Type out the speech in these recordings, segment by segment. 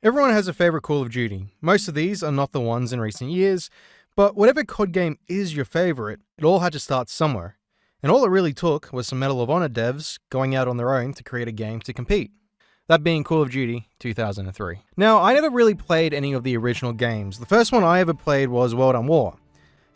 Everyone has a favorite Call of Duty. Most of these are not the ones in recent years, but whatever COD game is your favorite, it all had to start somewhere. And all it really took was some Medal of Honor devs going out on their own to create a game to compete. That being Call of Duty 2003. Now, I never really played any of the original games. The first one I ever played was World at War.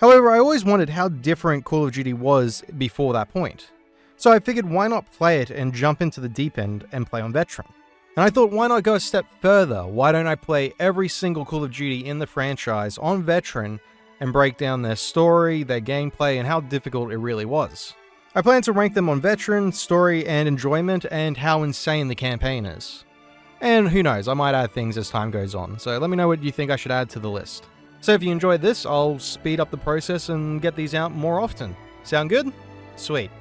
However, I always wondered how different Call of Duty was before that point. So I figured why not play it and jump into the deep end and play on Veteran. And I thought, why not go a step further? Why don't I play every single Call of Duty in the franchise on Veteran and break down their story, their gameplay, and how difficult it really was? I plan to rank them on Veteran, story, and enjoyment, and how insane the campaign is. And who knows, I might add things as time goes on, so let me know what you think I should add to the list. So if you enjoyed this, I'll speed up the process and get these out more often. Sound good? Sweet.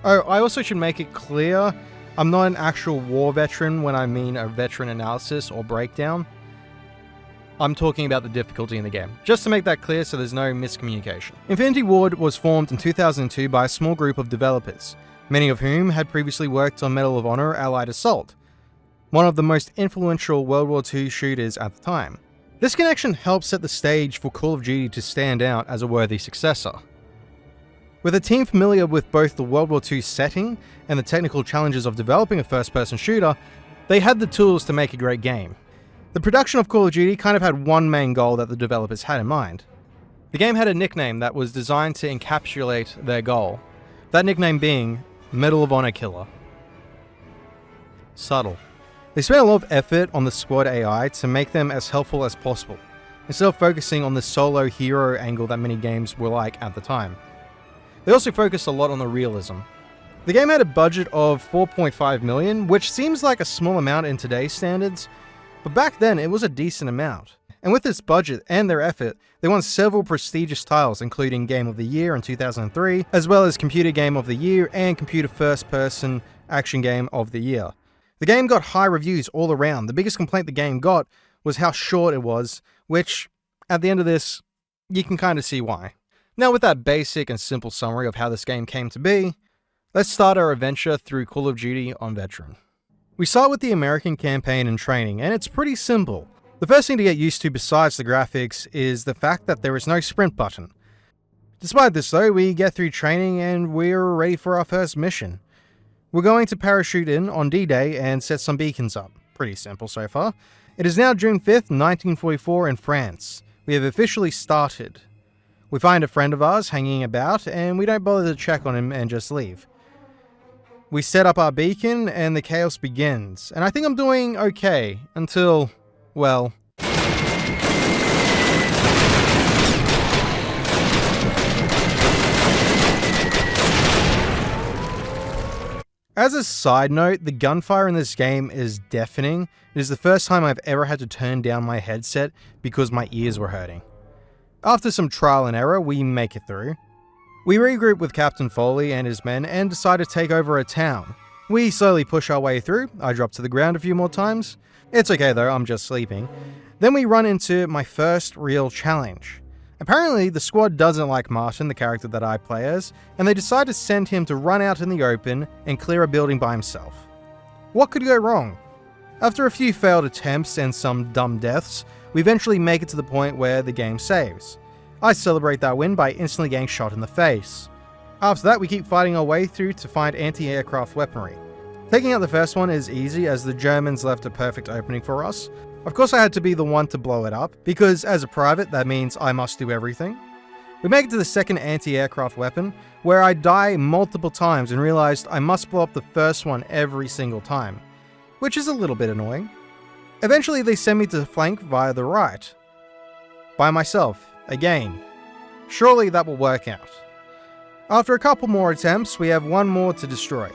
Oh, I also should make it clear, I'm not an actual war veteran when I mean a veteran analysis or breakdown. I'm talking about the difficulty in the game, just to make that clear so there's no miscommunication. Infinity Ward was formed in 2002 by a small group of developers, many of whom had previously worked on Medal of Honor Allied Assault, one of the most influential World War II shooters at the time. This connection helped set the stage for Call of Duty to stand out as a worthy successor. With a team familiar with both the World War II setting and the technical challenges of developing a first-person shooter, they had the tools to make a great game. The production of Call of Duty kind of had one main goal that the developers had in mind. The game had a nickname that was designed to encapsulate their goal, that nickname being Medal of Honor Killer. Subtle. They spent a lot of effort on the squad AI to make them as helpful as possible, instead of focusing on the solo hero angle that many games were like at the time. They also focused a lot on the realism. The game had a budget of $4.5 million, which seems like a small amount in today's standards, but back then it was a decent amount. And with this budget and their effort, they won several prestigious titles, including Game of the Year in 2003, as well as Computer Game of the Year and Computer First Person Action Game of the Year. The game got high reviews all around. The biggest complaint the game got was how short it was, which, at the end of this, you can kind of see why. Now with that basic and simple summary of how this game came to be, let's start our adventure through Call of Duty on Veteran. We start with the American campaign and training, and it's pretty simple. The first thing to get used to besides the graphics is the fact that there is no sprint button. Despite this though, we get through training and we're ready for our first mission. We're going to parachute in on D-Day and set some beacons up. Pretty simple so far. It is now June 5th, 1944 in France. We have officially started. We find a friend of ours hanging about, and we don't bother to check on him and just leave. We set up our beacon, and the chaos begins. And I think I'm doing okay, until, well... As a side note, the gunfire in this game is deafening. It is the first time I've ever had to turn down my headset because my ears were hurting. After some trial and error, we make it through. We regroup with Captain Foley and his men and decide to take over a town. We slowly push our way through. I drop to the ground a few more times. It's okay though, I'm just sleeping. Then we run into my first real challenge. Apparently, the squad doesn't like Martin, the character that I play as, and they decide to send him to run out in the open and clear a building by himself. What could go wrong? After a few failed attempts and some dumb deaths, we eventually make it to the point where the game saves. I celebrate that win by instantly getting shot in the face. After that, we keep fighting our way through to find anti-aircraft weaponry. Taking out the first one is easy as the Germans left a perfect opening for us. Of course I had to be the one to blow it up, because as a private that means I must do everything. We make it to the second anti-aircraft weapon, where I die multiple times and realized I must blow up the first one every single time, which is a little bit annoying. Eventually they send me to flank via the right. By myself, again. Surely that will work out. After a couple more attempts, we have one more to destroy.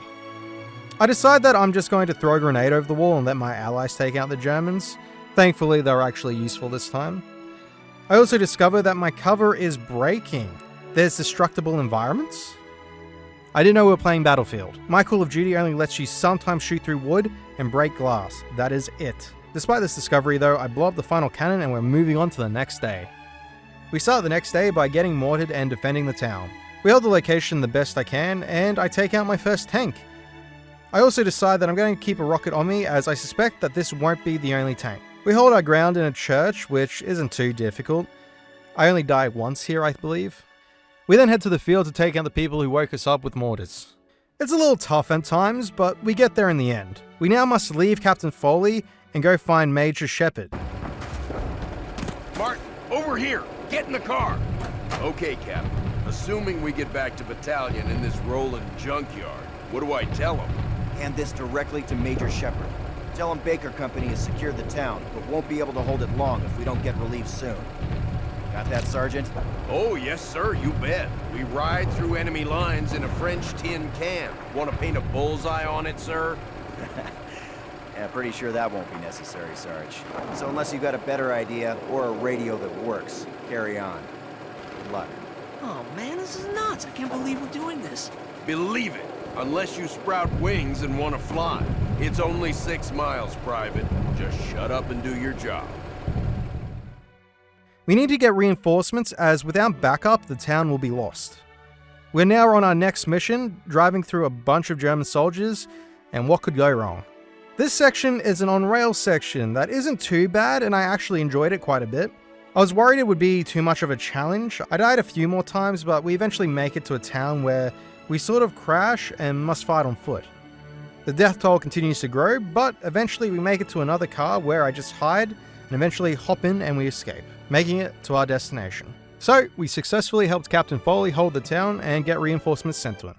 I decide that I'm just going to throw a grenade over the wall and let my allies take out the Germans. Thankfully, they were actually useful this time. I also discover that my cover is breaking. There's destructible environments? I didn't know we were playing Battlefield. My Call of Duty only lets you sometimes shoot through wood and break glass. That is it. Despite this discovery though, I blow up the final cannon and we're moving on to the next day. We start the next day by getting mortared and defending the town. We hold the location the best I can, and I take out my first tank. I also decide that I'm going to keep a rocket on me as I suspect that this won't be the only tank. We hold our ground in a church, which isn't too difficult. I only died once here, I believe. We then head to the field to take out the people who woke us up with mortars. It's a little tough at times, but we get there in the end. We now must leave Captain Foley and go find Major Shepard. Martin, over here! Get in the car! Okay, Captain. Assuming we get back to Battalion in this rolling junkyard, what do I tell him? Hand this directly to Major Shepard. Tell him Baker Company has secured the town, but won't be able to hold it long if we don't get relief soon. Got that, Sergeant? Oh, yes, sir, you bet. We ride through enemy lines in a French tin can. Want to paint a bullseye on it, sir? Yeah, pretty sure that won't be necessary, Sarge. So unless you got a better idea, or a radio that works, carry on. Good luck. Oh man, this is nuts. I can't believe we're doing this. Believe it, unless you sprout wings and want to fly. It's only 6 miles, Private. Just shut up and do your job. We need to get reinforcements, as without backup, the town will be lost. We're now on our next mission, driving through a bunch of German soldiers, and what could go wrong? This section is an on-rail section that isn't too bad, and I actually enjoyed it quite a bit. I was worried it would be too much of a challenge. I died a few more times, but we eventually make it to a town where we sort of crash and must fight on foot. The death toll continues to grow, but eventually we make it to another car where I just hide and eventually hop in and we escape, making it to our destination. So, we successfully helped Captain Foley hold the town and get reinforcements sent to him.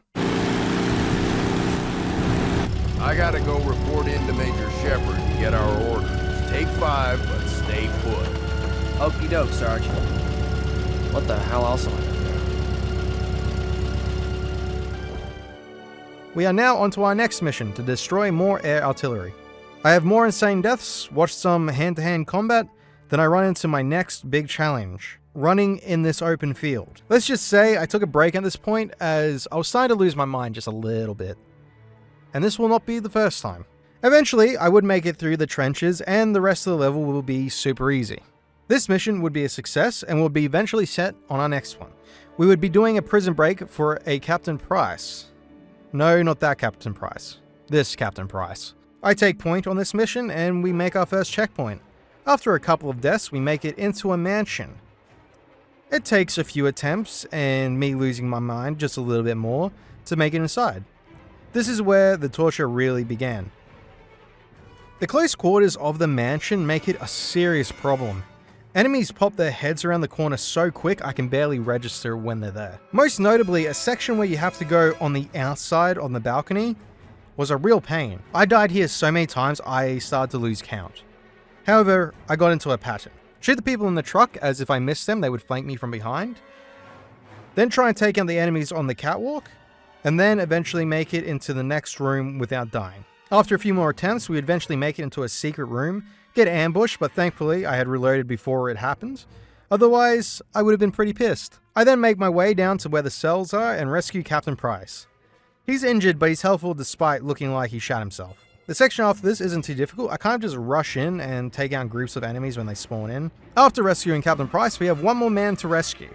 I gotta go report in to Major Shepard and get our orders. Take 5, but stay put. Okie doke, Sarge. What the hell else am I gonna do? We are now onto our next mission to destroy more air artillery. I have more insane deaths, watched some hand-to-hand combat, then I run into my next big challenge, running in this open field. Let's just say I took a break at this point as I was starting to lose my mind just a little bit. And this will not be the first time. Eventually, I would make it through the trenches and the rest of the level will be super easy. This mission would be a success and will be eventually set on our next one. We would be doing a prison break for a Captain Price. No, not that Captain Price. This Captain Price. I take point on this mission and we make our first checkpoint. After a couple of deaths, we make it into a mansion. It takes a few attempts and me losing my mind just a little bit more to make it inside. This is where the torture really began. The close quarters of the mansion make it a serious problem. Enemies pop their heads around the corner so quick I can barely register when they're there. Most notably, a section where you have to go on the outside on the balcony was a real pain. I died here so many times I started to lose count. However, I got into a pattern. Shoot the people in the truck as if I missed them, they would flank me from behind. Then try and take out the enemies on the catwalk, and then eventually make it into the next room without dying. After a few more attempts, we eventually make it into a secret room, get ambushed, but thankfully I had reloaded before it happened. Otherwise, I would have been pretty pissed. I then make my way down to where the cells are and rescue Captain Price. He's injured, but he's helpful despite looking like he shot himself. The section after this isn't too difficult. I kind of just rush in and take out groups of enemies when they spawn in. After rescuing Captain Price, we have one more man to rescue.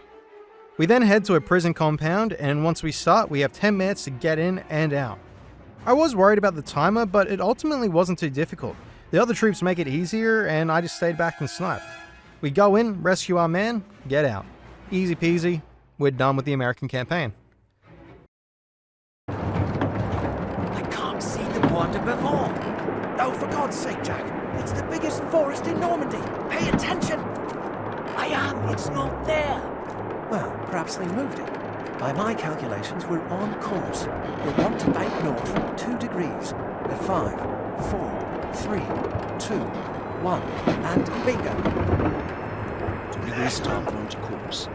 We then head to a prison compound, and once we start, we have 10 minutes to get in and out. I was worried about the timer, but it ultimately wasn't too difficult. The other troops make it easier, and I just stayed back and sniped. We go in, rescue our man, get out. Easy peasy, we're done with the American campaign. I can't see the Bois de Bavon. Oh, for God's sake, Jack. It's the biggest forest in Normandy. Pay attention. I am. It's not there. Well, perhaps they moved it. By my calculations, we're on course. We'll want to bank north 2 degrees. At 5, 4, 3, 2, 1, and bingo. 2 degrees starboard onto course.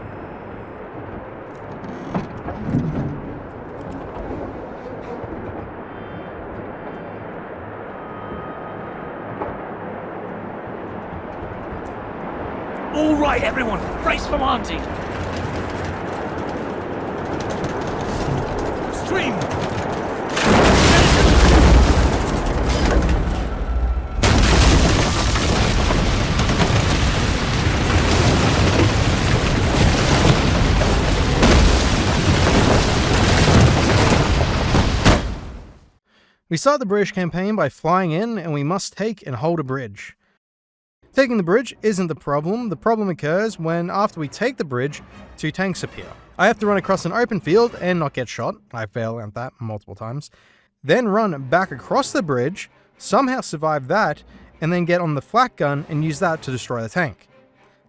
All right, everyone, brace for launching. Stream. We start the British campaign by flying in, and we must take and hold a bridge. Taking the bridge isn't the problem. The problem occurs when, after we take the bridge, 2 tanks appear. I have to run across an open field and not get shot. I fail at that multiple times. Then run back across the bridge, somehow survive that, and then get on the flak gun and use that to destroy the tank.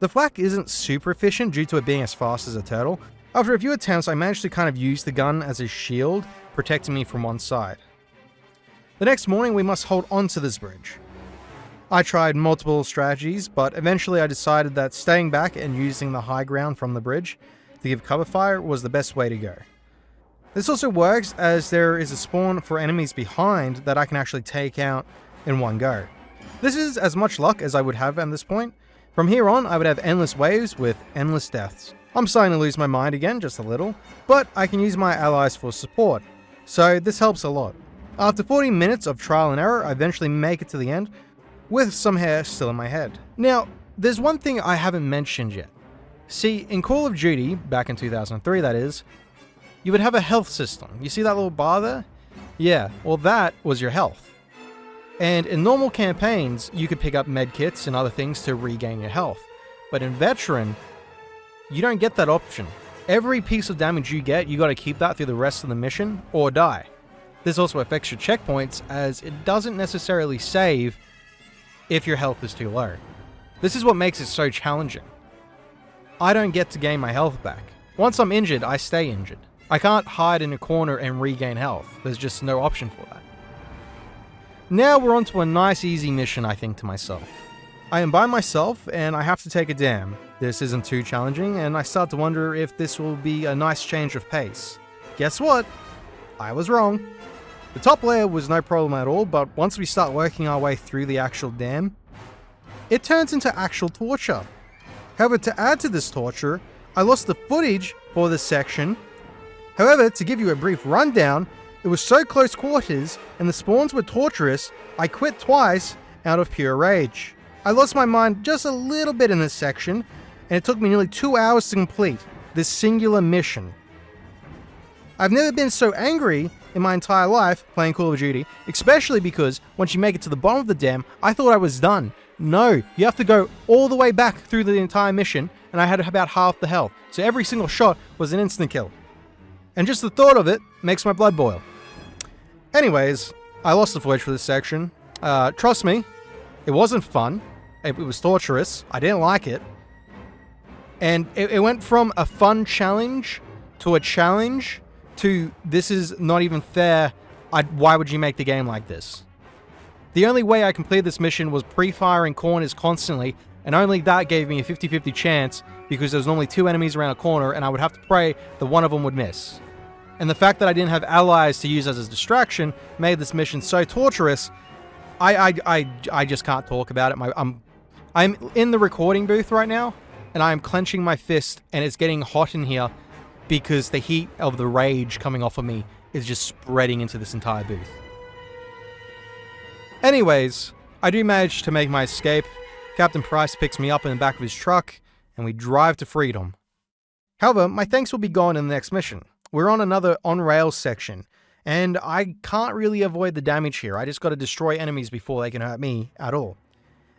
The flak isn't super efficient due to it being as fast as a turtle. After a few attempts, I managed to kind of use the gun as a shield, protecting me from one side. The next morning, we must hold on to this bridge. I tried multiple strategies, but eventually I decided that staying back and using the high ground from the bridge to give cover fire was the best way to go. This also works as there is a spawn for enemies behind that I can actually take out in one go. This is as much luck as I would have at this point. From here on, I would have endless waves with endless deaths. I'm starting to lose my mind again, just a little, but I can use my allies for support, so this helps a lot. After 40 minutes of trial and error, I eventually make it to the end, with some hair still in my head. Now, there's one thing I haven't mentioned yet. See, in Call of Duty, back in 2003 that is, you would have a health system. You see that little bar there? Yeah, well that was your health. And in normal campaigns, you could pick up medkits and other things to regain your health. But in Veteran, you don't get that option. Every piece of damage you get, you gotta keep that through the rest of the mission, or die. This also affects your checkpoints, as it doesn't necessarily save if your health is too low. This is what makes it so challenging. I don't get to gain my health back. Once I'm injured, I stay injured. I can't hide in a corner and regain health. There's just no option for that. Now we're on to a nice easy mission, I think to myself. I am by myself and I have to take a dam. This isn't too challenging and I start to wonder if this will be a nice change of pace. Guess what? I was wrong. The top layer was no problem at all, but once we start working our way through the actual dam, it turns into actual torture. However, to add to this torture, I lost the footage for this section. However, to give you a brief rundown, it was so close quarters and the spawns were torturous, I quit twice out of pure rage. I lost my mind just a little bit in this section, and it took me nearly 2 hours to complete this singular mission. I've never been so angry in my entire life playing Call of Duty, especially because once you make it to the bottom of the dam, I thought I was done. No, you have to go all the way back through the entire mission, and I had about half the health, so every single shot was an instant kill. And just the thought of it makes my blood boil. Anyways, I lost the footage for this section. Trust me, it wasn't fun. It was torturous. I didn't like it. And it went from a fun challenge to a challenge to this is not even fair. Why would you make the game like this? The only way I completed this mission was pre-firing corners constantly, and only that gave me a 50-50 chance because there was normally 2 enemies around a corner and I would have to pray that one of them would miss. And the fact that I didn't have allies to use as a distraction made this mission so torturous, I just can't talk about it. I'm in the recording booth right now, and I'm clenching my fist, and it's getting hot in here because the heat of the rage coming off of me is just spreading into this entire booth. Anyways, I do manage to make my escape. Captain Price picks me up in the back of his truck, and we drive to freedom. However, my thanks will be gone in the next mission. We're on another on-rails section, and I can't really avoid the damage here. I just gotta destroy enemies before they can hurt me at all.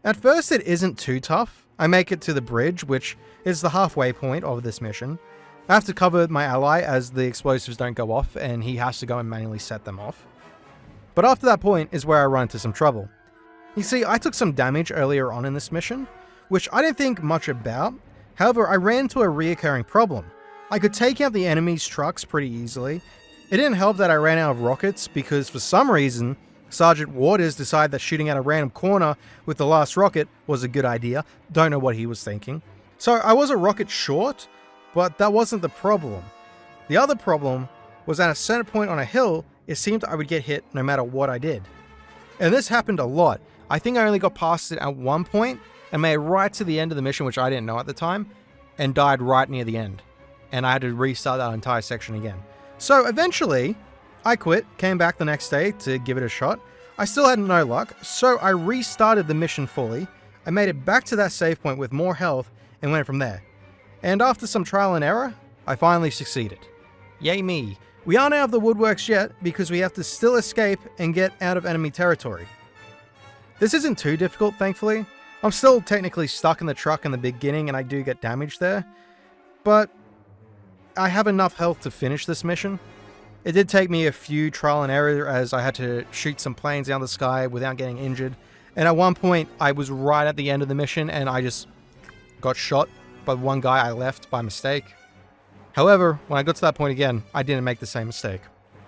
At first, it isn't too tough. I make it to the bridge, which is the halfway point of this mission. I have to cover my ally as the explosives don't go off, and he has to go and manually set them off. But after that point is where I run into some trouble. You see, I took some damage earlier on in this mission, which I didn't think much about. However, I ran into a reoccurring problem. I could take out the enemy's trucks pretty easily. It didn't help that I ran out of rockets because for some reason, Sergeant Waters decided that shooting at a random corner with the last rocket was a good idea. Don't know what he was thinking. So I was a rocket short, but that wasn't the problem. The other problem was at a certain point on a hill, it seemed I would get hit no matter what I did. And this happened a lot. I think I only got past it at one point and made it right to the end of the mission, which I didn't know at the time, and died right near the end. And I had to restart that entire section again. So eventually, I quit, came back the next day to give it a shot. I still had no luck, so I restarted the mission fully. I made it back to that save point with more health and went from there. And after some trial and error, I finally succeeded. Yay me. We aren't out of the woodworks yet because we have to still escape and get out of enemy territory. This isn't too difficult, thankfully. I'm still technically stuck in the truck in the beginning and I do get damaged there, but I have enough health to finish this mission. It did take me a few trial and error as I had to shoot some planes out of the sky without getting injured, and at one point I was right at the end of the mission and I just got shot by one guy I left by mistake. However, when I got to that point again, I didn't make the same mistake.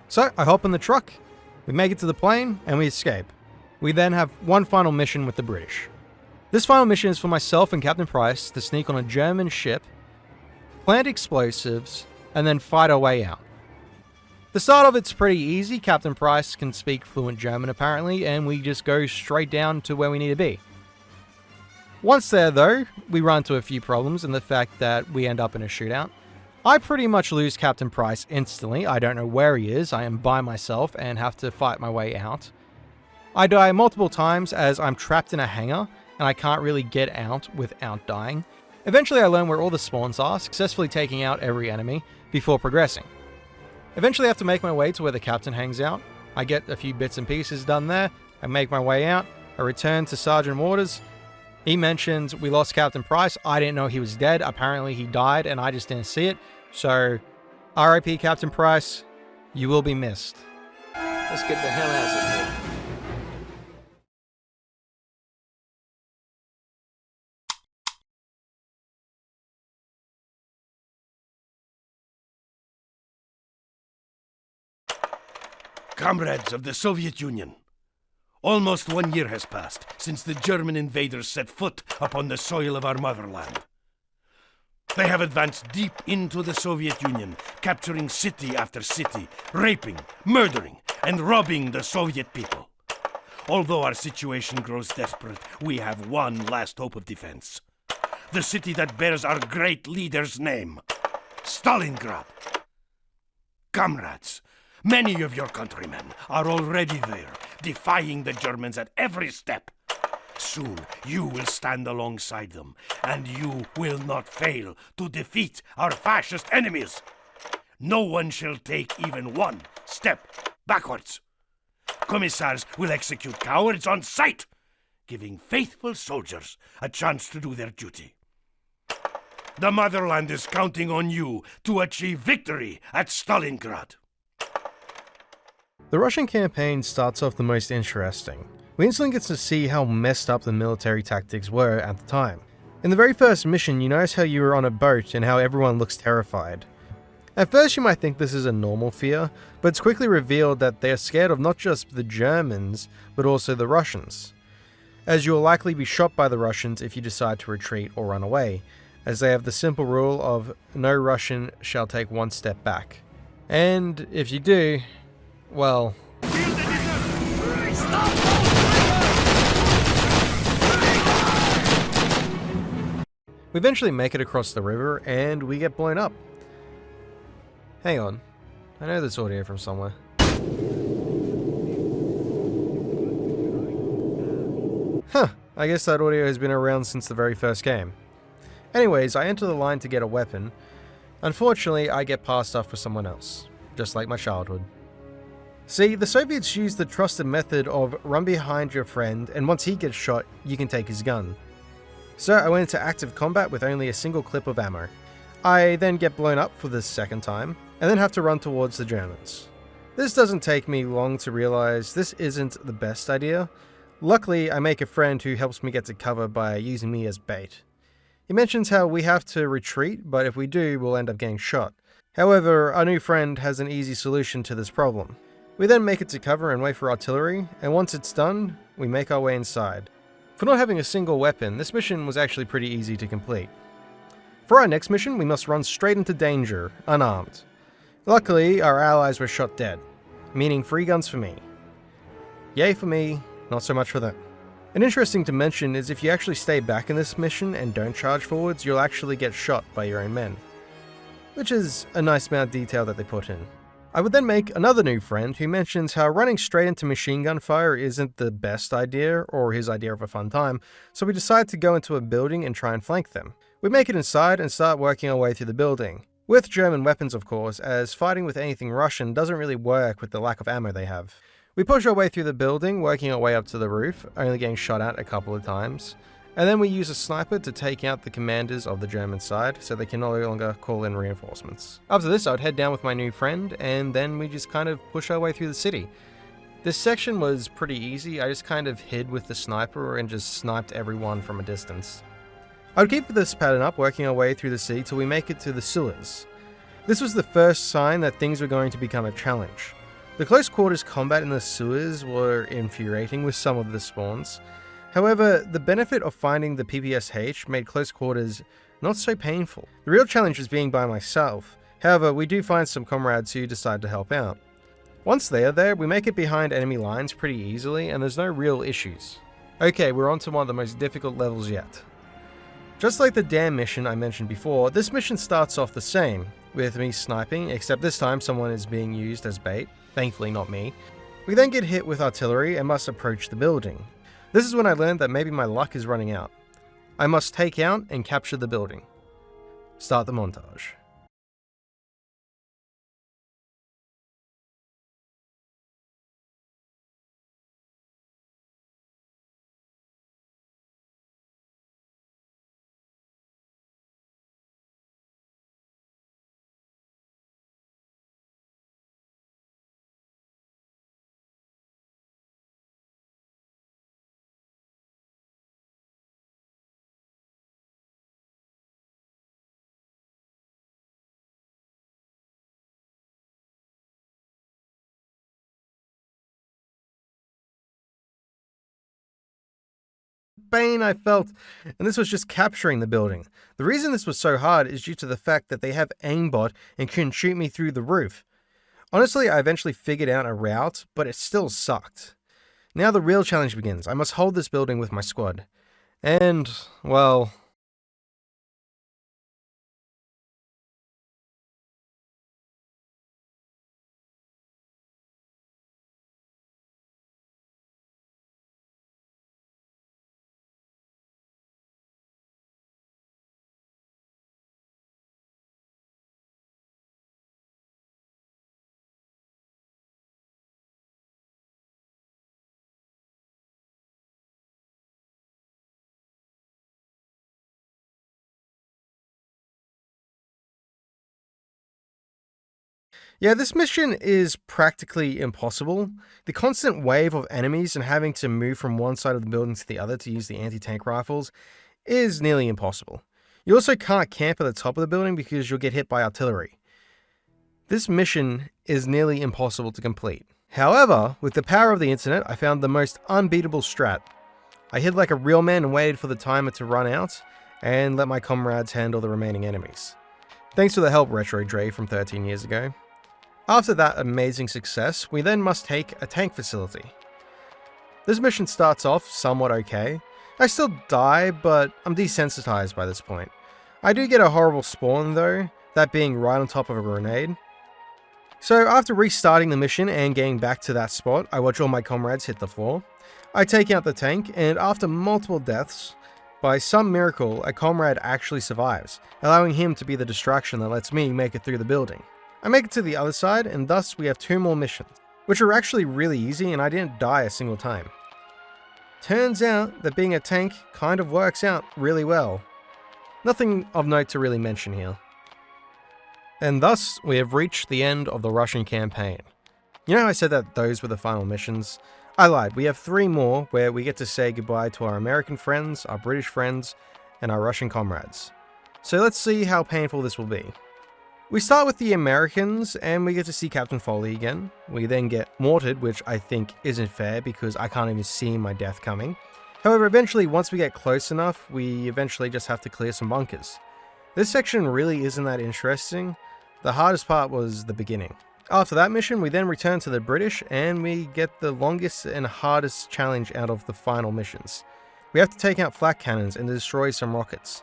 So I hop in the truck, we make it to the plane, and we escape. We then have one final mission with the British. This final mission is for myself and Captain Price to sneak on a German ship, plant explosives, and then fight our way out. The start of it's pretty easy. Captain Price can speak fluent German apparently, and we just go straight down to where we need to be. Once there though, we run into a few problems and the fact that we end up in a shootout. I pretty much lose Captain Price instantly. I don't know where he is. I am by myself and have to fight my way out. I die multiple times as I'm trapped in a hangar and I can't really get out without dying. Eventually I learn where all the spawns are, successfully taking out every enemy before progressing. Eventually I have to make my way to where the captain hangs out. I get a few bits and pieces done there. I make my way out. I return to Sergeant Waters. He mentions we lost Captain Price. I didn't know he was dead. Apparently he died and I just didn't see it. So, RIP Captain Price, you will be missed. Let's get the hell out of here. Comrades of the Soviet Union, almost 1 year has passed since the German invaders set foot upon the soil of our motherland. They have advanced deep into the Soviet Union, capturing city after city, raping, murdering, and robbing the Soviet people. Although our situation grows desperate, we have one last hope of defense. The city that bears our great leader's name, Stalingrad. Comrades, many of your countrymen are already there, defying the Germans at every step. Soon you will stand alongside them, and you will not fail to defeat our fascist enemies. No one shall take even one step backwards. Commissars will execute cowards on sight, giving faithful soldiers a chance to do their duty. The motherland is counting on you to achieve victory at Stalingrad. The Russian campaign starts off the most interesting. We instantly get to see how messed up the military tactics were at the time. In the very first mission, you notice how you were on a boat and how everyone looks terrified. At first you might think this is a normal fear, but it's quickly revealed that they are scared of not just the Germans, but also the Russians, as you will likely be shot by the Russians if you decide to retreat or run away, as they have the simple rule of no Russian shall take one step back. And if you do, well... We eventually make it across the river and we get blown up. Hang on, I know this audio from somewhere. Huh, I guess that audio has been around since the very first game. Anyways, I enter the line to get a weapon. Unfortunately, I get passed off for someone else, just like my childhood. See, the Soviets used the trusted method of run behind your friend, and once he gets shot, you can take his gun. So I went into active combat with only a single clip of ammo. I then get blown up for the second time, and then have to run towards the Germans. This doesn't take me long to realize this isn't the best idea. Luckily, I make a friend who helps me get to cover by using me as bait. He mentions how we have to retreat, but if we do, we'll end up getting shot. However, our new friend has an easy solution to this problem. We then make it to cover and wait for artillery, and once it's done, we make our way inside. For not having a single weapon, this mission was actually pretty easy to complete. For our next mission, we must run straight into danger, unarmed. Luckily, our allies were shot dead, meaning free guns for me. Yay for me, not so much for them. And interesting to mention is if you actually stay back in this mission and don't charge forwards, you'll actually get shot by your own men. Which is a nice amount of detail that they put in. I would then make another new friend who mentions how running straight into machine gun fire isn't the best idea or his idea of a fun time, so we decide to go into a building and try and flank them. We make it inside and start working our way through the building. With German weapons of course, as fighting with anything Russian doesn't really work with the lack of ammo they have. We push our way through the building, working our way up to the roof, only getting shot at a couple of times. And then we use a sniper to take out the commanders of the German side, so they can no longer call in reinforcements. After this, I would head down with my new friend, and then we just kind of push our way through the city. This section was pretty easy. I just kind of hid with the sniper and just sniped everyone from a distance. I would keep this pattern up, working our way through the city till we make it to the sewers. This was the first sign that things were going to become a challenge. The close quarters combat in the sewers were infuriating with some of the spawns. However, the benefit of finding the PPSH made close quarters not so painful. The real challenge was being by myself. However, we do find some comrades who decide to help out. Once they are there, we make it behind enemy lines pretty easily and there's no real issues. Okay, we're on to one of the most difficult levels yet. Just like the dam mission I mentioned before, this mission starts off the same, with me sniping, except this time someone is being used as bait, thankfully not me. We then get hit with artillery and must approach the building. This is when I learned that maybe my luck is running out. I must take out and capture the building. Start the montage. Pain I felt, and this was just capturing the building. The reason this was so hard is due to the fact that they have aimbot and couldn't shoot me through the roof. Honestly, I eventually figured out a route, but it still sucked. Now the real challenge begins. I must hold this building with my squad. And, well... Yeah, this mission is practically impossible. The constant wave of enemies and having to move from one side of the building to the other to use the anti-tank rifles is nearly impossible. You also can't camp at the top of the building because you'll get hit by artillery. This mission is nearly impossible to complete. However, with the power of the internet, I found the most unbeatable strat. I hid like a real man and waited for the timer to run out, and let my comrades handle the remaining enemies. Thanks for the help, Retro Dre from 13 years ago. After that amazing success, we then must take a tank facility. This mission starts off somewhat okay. I still die, but I'm desensitized by this point. I do get a horrible spawn though, that being right on top of a grenade. So after restarting the mission and getting back to that spot, I watch all my comrades hit the floor. I take out the tank, and after multiple deaths, by some miracle, a comrade actually survives, allowing him to be the distraction that lets me make it through the building. I make it to the other side, and thus we have 2 more missions, which are actually really easy and I didn't die a single time. Turns out that being a tank kind of works out really well. Nothing of note to really mention here. And thus, we have reached the end of the Russian campaign. You know how I said that those were the final missions? I lied, we have 3 more where we get to say goodbye to our American friends, our British friends, and our Russian comrades. So let's see how painful this will be. We start with the Americans, and we get to see Captain Foley again. We then get mortared, which I think isn't fair because I can't even see my death coming. However, eventually, once we get close enough, we eventually just have to clear some bunkers. This section really isn't that interesting. The hardest part was the beginning. After that mission, we then return to the British, and we get the longest and hardest challenge out of the final missions. We have to take out flak cannons and destroy some rockets.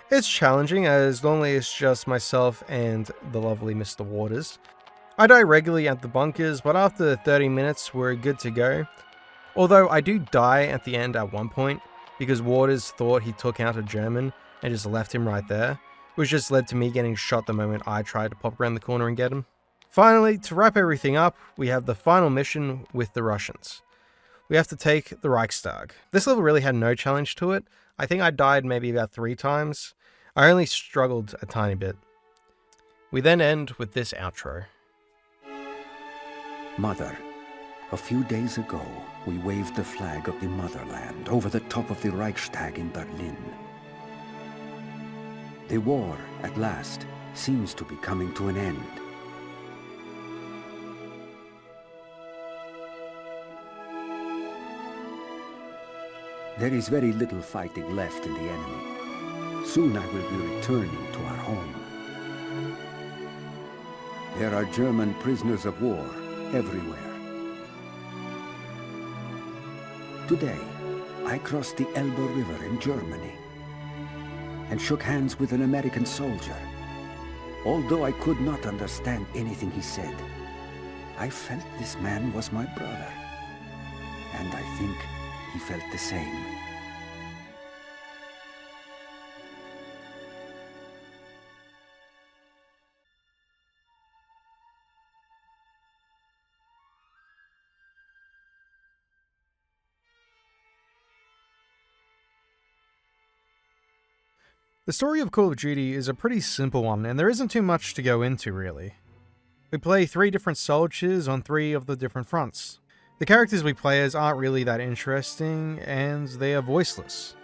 It's challenging as normally it's just myself and the lovely Mr. Waters. I die regularly at the bunkers, but after 30 minutes we're good to go. Although I do die at the end at one point, because Waters thought he took out a German and just left him right there, which just led to me getting shot the moment I tried to pop around the corner and get him. Finally, to wrap everything up, we have the final mission with the Russians. we have to take the Reichstag. This level really had no challenge to it. I think I died maybe about 3 times. I only struggled a tiny bit. We then end with this outro. Mother, a few days ago, we waved the flag of the motherland over the top of the Reichstag in Berlin. The war, at last, seems to be coming to an end. There is very little fighting left in the enemy. Soon I will be returning to our home. There are German prisoners of war everywhere. Today, I crossed the Elbe River in Germany and shook hands with an American soldier. Although I could not understand anything he said, I felt this man was my brother, and I think he felt the same. The story of Call of Duty is a pretty simple one, and there isn't too much to go into really. We play 3 different soldiers on 3 of the different fronts. The characters we play as aren't really that interesting, and they are voiceless.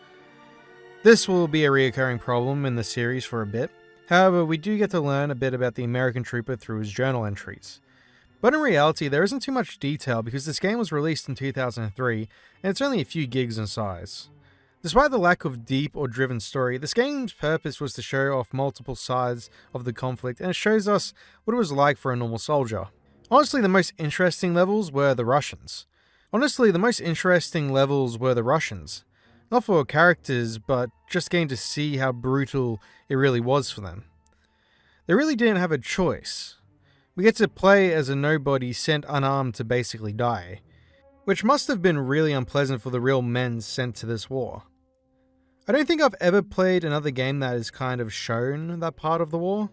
This will be a reoccurring problem in the series for a bit. However, we do get to learn a bit about the American trooper through his journal entries. But in reality, there isn't too much detail because this game was released in 2003, and it's only a few gigs in size. Despite the lack of deep or driven story, this game's purpose was to show off multiple sides of the conflict, and it shows us what it was like for a normal soldier. Honestly, the most interesting levels were the Russians. Not for characters, but just getting to see how brutal it really was for them. They really didn't have a choice. We get to play as a nobody sent unarmed to basically die, which must have been really unpleasant for the real men sent to this war. I don't think I've ever played another game that has kind of shown that part of the war.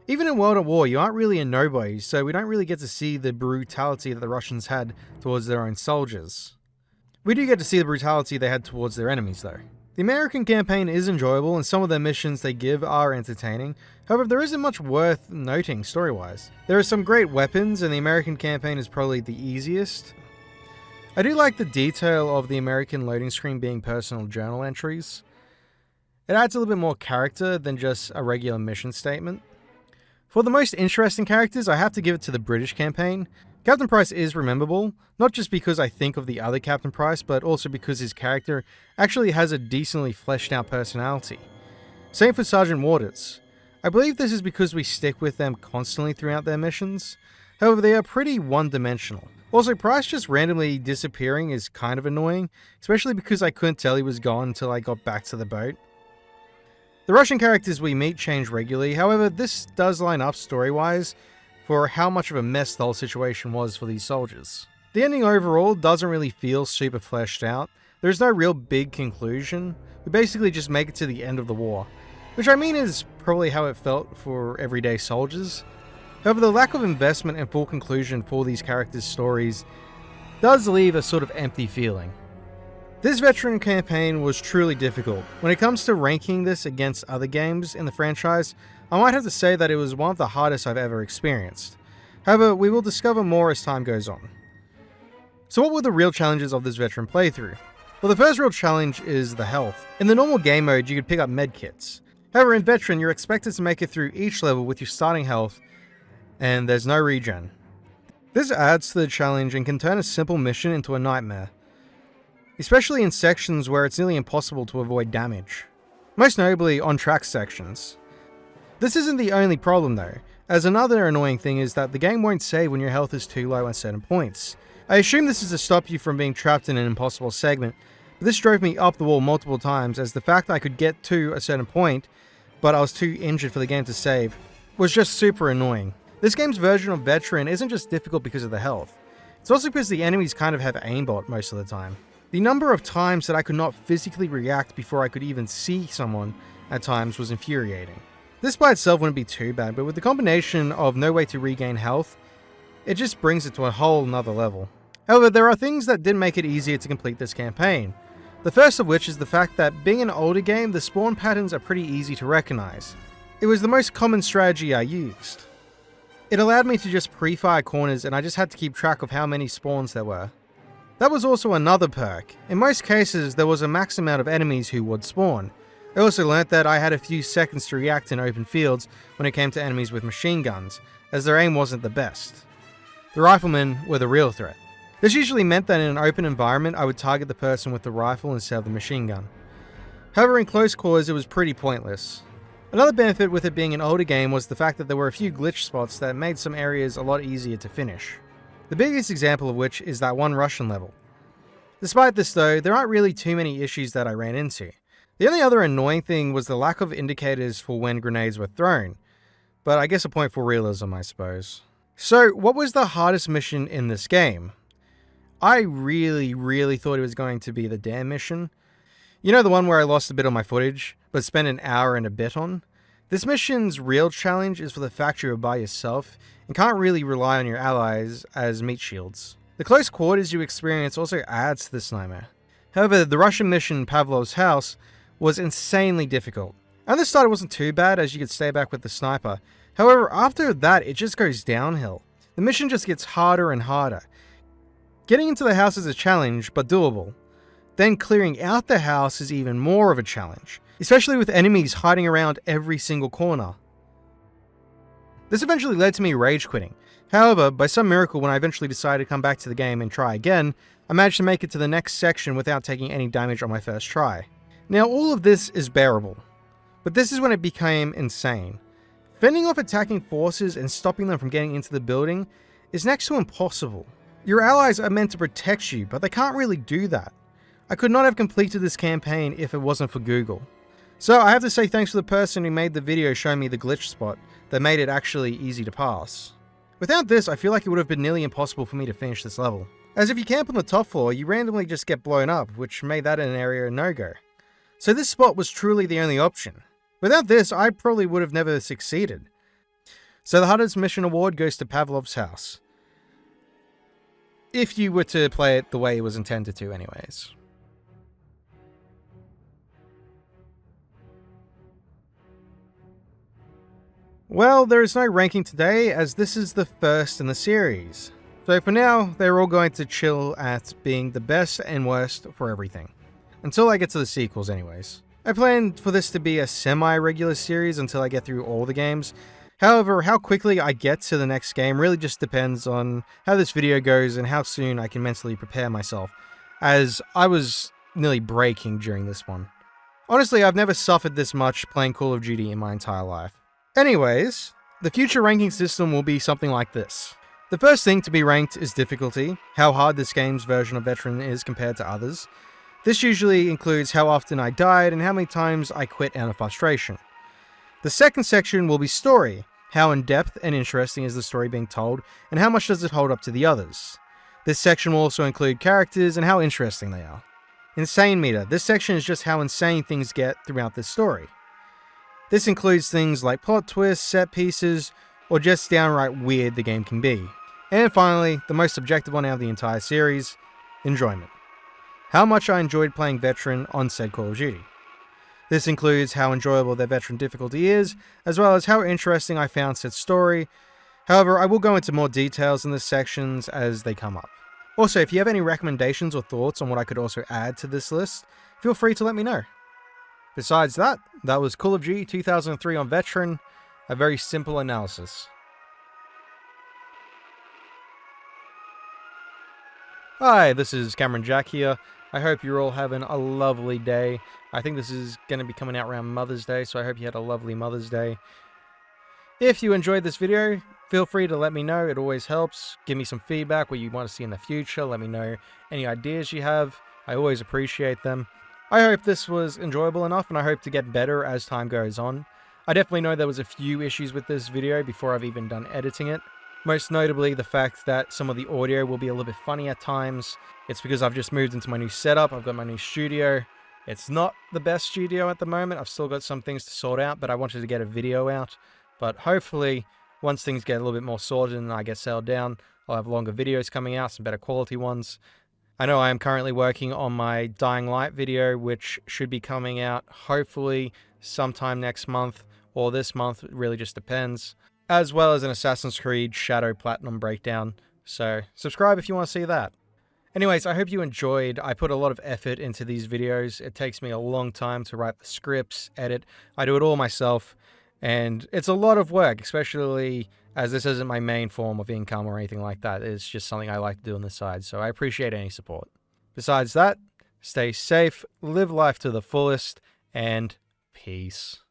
Even in World at War, you aren't really a nobody, so we don't really get to see the brutality that the Russians had towards their own soldiers. We do get to see the brutality they had towards their enemies though. The American campaign is enjoyable and some of the missions they give are entertaining, however there isn't much worth noting story-wise. There are some great weapons and the American campaign is probably the easiest. I do like the detail of the American loading screen being personal journal entries. It adds a little bit more character than just a regular mission statement. For the most interesting characters, I have to give it to the British campaign. Captain Price is rememberable, not just because I think of the other Captain Price, but also because his character actually has a decently fleshed out personality. Same for Sergeant Waters. I believe this is because we stick with them constantly throughout their missions. However, they are pretty one-dimensional. Also, Price just randomly disappearing is kind of annoying, especially because I couldn't tell he was gone until I got back to the boat. The Russian characters we meet change regularly, however this does line up story-wise for how much of a mess the whole situation was for these soldiers. The ending overall doesn't really feel super fleshed out. There's no real big conclusion. We basically just make it to the end of the war, which I mean is probably how it felt for everyday soldiers. However, the lack of investment and full conclusion for these characters' stories does leave a sort of empty feeling. This veteran campaign was truly difficult. When it comes to ranking this against other games in the franchise, I might have to say that it was one of the hardest I've ever experienced. However, we will discover more as time goes on. So what were the real challenges of this veteran playthrough? Well, the first real challenge is the health. In the normal game mode, you could pick up medkits. However, in veteran, you're expected to make it through each level with your starting health, and there's no regen. This adds to the challenge and can turn a simple mission into a nightmare, especially in sections where it's nearly impossible to avoid damage. Most notably on track sections. This isn't the only problem though, as another annoying thing is that the game won't save when your health is too low at certain points. I assume this is to stop you from being trapped in an impossible segment, but this drove me up the wall multiple times as the fact that I could get to a certain point, but I was too injured for the game to save, was just super annoying. This game's version of Veteran isn't just difficult because of the health, it's also because the enemies kind of have aimbot most of the time. The number of times that I could not physically react before I could even see someone at times was infuriating. This by itself wouldn't be too bad, but with the combination of no way to regain health, it just brings it to a whole nother level. However, there are things that did make it easier to complete this campaign. The first of which is the fact that being an older game, the spawn patterns are pretty easy to recognize. It was the most common strategy I used. It allowed me to just pre-fire corners and I just had to keep track of how many spawns there were. That was also another perk. In most cases, there was a max amount of enemies who would spawn. I also learnt that I had a few seconds to react in open fields when it came to enemies with machine guns, as their aim wasn't the best. The riflemen were the real threat. This usually meant that in an open environment I would target the person with the rifle instead of the machine gun. However, in close quarters it was pretty pointless. Another benefit with it being an older game was the fact that there were a few glitch spots that made some areas a lot easier to finish. The biggest example of which is that one Russian level. Despite this though, there aren't really too many issues that I ran into. The only other annoying thing was the lack of indicators for when grenades were thrown, but I guess a point for realism, I suppose. So, what was the hardest mission in this game? I really thought it was going to be the dam mission. You know, the one where I lost a bit of my footage, but spent an hour and a bit on? This mission's real challenge is for the fact you're by yourself and can't really rely on your allies as meat shields. The close quarters you experience also adds to this nightmare. However, the Russian mission Pavlov's house was insanely difficult. At the start it wasn't too bad as you could stay back with the sniper. However, after that it just goes downhill. The mission just gets harder and harder. Getting into the house is a challenge, but doable. Then clearing out the house is even more of a challenge, especially with enemies hiding around every single corner. This eventually led to me rage quitting. However, by some miracle when I eventually decided to come back to the game and try again, I managed to make it to the next section without taking any damage on my first try. Now all of this is bearable, but this is when it became insane. Fending off attacking forces and stopping them from getting into the building is next to impossible. Your allies are meant to protect you, but they can't really do that. I could not have completed this campaign if it wasn't for Google. So I have to say thanks to the person who made the video showing me the glitch spot that made it actually easy to pass. Without this, I feel like it would have been nearly impossible for me to finish this level. As if you camp on the top floor, you randomly just get blown up, which made that an area a no-go. So this spot was truly the only option. Without this, I probably would have never succeeded. So the hardest mission award goes to Pavlov's house. If you were to play it the way it was intended to anyways. Well, there is no ranking today as this is the first in the series. So for now, they're all going to chill at being the best and worst for everything. Until I get to the sequels anyways. I plan for this to be a semi-regular series until I get through all the games. However, how quickly I get to the next game really just depends on how this video goes and how soon I can mentally prepare myself, as I was nearly breaking during this one. Honestly, I've never suffered this much playing Call of Duty in my entire life. Anyways, the future ranking system will be something like this. The first thing to be ranked is difficulty, how hard this game's version of Veteran is compared to others. This usually includes how often I died and how many times I quit out of frustration. The second section will be story. How in-depth and interesting is the story being told, and how much does it hold up to the others? This section will also include characters and how interesting they are. Insane meter. This section is just how insane things get throughout this story. This includes things like plot twists, set pieces, or just downright weird the game can be. And finally, the most subjective one out of the entire series, enjoyment. How much I enjoyed playing Veteran on said Call of Duty. This includes how enjoyable their Veteran difficulty is, as well as how interesting I found said story. However, I will go into more details in the sections as they come up. Also, if you have any recommendations or thoughts on what I could also add to this list, feel free to let me know. Besides that, that was Call of Duty 2003 on Veteran, a very simple analysis. Hi, this is Cameron Jack here. I hope you're all having a lovely day. I think this is going to be coming out around Mother's Day, so I hope you had a lovely Mother's Day. If you enjoyed this video, feel free to let me know. It always helps. Give me some feedback, what you want to see in the future. Let me know any ideas you have. I always appreciate them. I hope this was enjoyable enough, and I hope to get better as time goes on. I definitely know there was a few issues with this video before I've even done editing it. Most notably, the fact that some of the audio will be a little bit funny at times. It's because I've just moved into my new setup. I've got my new studio. It's not the best studio at the moment. I've still got some things to sort out, but I wanted to get a video out. But hopefully, Once things get a little bit more sorted and I get settled down, I'll have longer videos coming out, some better quality ones. I know I am currently working on my Dying Light video, which should be coming out hopefully sometime next month or this month, it really just depends. As well as an Assassin's Creed Shadow Platinum breakdown, so subscribe if you want to see that. Anyways, I hope you enjoyed. I put a lot of effort into these videos. It takes me a long time to write the scripts, edit. I do it all myself, and it's a lot of work, especially as this isn't my main form of income or anything like that. It's just something I like to do on the side, so I appreciate any support. Besides that, stay safe, live life to the fullest, and peace.